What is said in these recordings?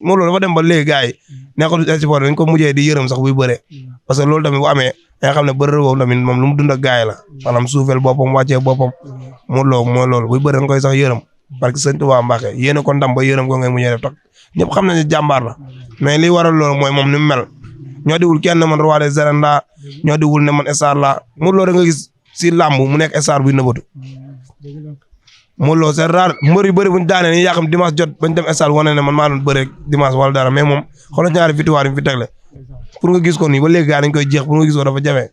Modou Lo dafa dem ba léegi gars yi nekkul sport dañ ko mujjee di yërëm sax buy bëree parce que loolu tamit bu amee nga xam ne bëri boobu tamit moom lu mu dund ak gars yi la maanaam suufeel boppam wàccee boppam Modou Lo mooy loolu buy bëri nga koy sax yërëm parce que sëñ Tuubaa Mbàkke yéene ko ndam ba yërëm ko ngay mujjee def tax ñëpp xam nañu jàmbaar la mais li waral loolu mooy moom ni mu mel ñoo diwul kenn man roi des arènes laa ñoo diwul ne man star laa Modou Lo da nga gis si làmb mu nekk star buy nëbbatu Modou Lo c'est rare mbër yu bëri buñ daanee ni yàqam dimanche jot bañ dem stade wane ne man maa doon bëre dimanche wala dara mais moom xoolal ñaari victoire yi fi tegle pour nga gis ko nii ba léegi gars dañ koy jeex pour nga gis ko dafa jafe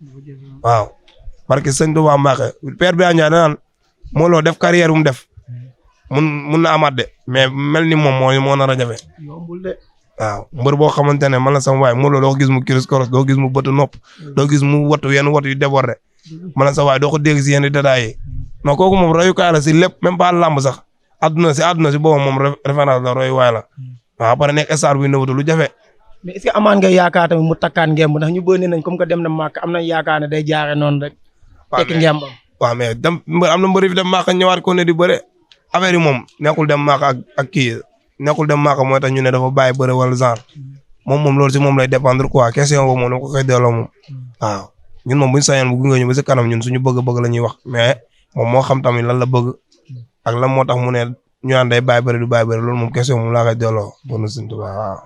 waaw parce que sëñ Tuubaa Mbàkke père bi Ndiaye danaan Modou Lo def carrière bu mu def mun na amaat de mais mel ni moom moo nar a jafe waaw mbër boo xamante ne man la sama waay Modou Lo doo ko gis mu kiris koros doo gis mu bëtt nopp doo gis mu wattu yenn wattu yu débordé man la sa waay doo ko dégg si yenn détails yi non kooku moom royukaay la si lépp même pas lamb sax àdduna si boobu moom référence la royuwaay la waaw après nekk star buy nëbatu lu jafe. mais est-ce que amaan nga yaakaar tamit mu takkaan ngemb ndax ñu bëri nañ comme que dem na màkk am nañ yaakaar ne day jaare noonu rek. tekki ngembam. waaw mais am na mbëri fi dem màkk ñëwaat ko ne di bëre affaire yi moom nekkul dem màkk ak kii nekkul dem màkk mooy tax ñu ne dafa bàyyi bëre wala genre moom loolu si moom lay dépendre quoi question boobu moom ko koy delloo moom waaw ñun moom buñ sañoon bu gunge ñu ba si kanam ñun suñu bëgg-bëgg la ñuy wax mais moom moo xam tamit lan la bëgg ak lan moo tax mu ne ñu naan day bàyyi bëri du bàyyi bëri loolu moom question moom laa koy delloo bon na suñu tubaab waaw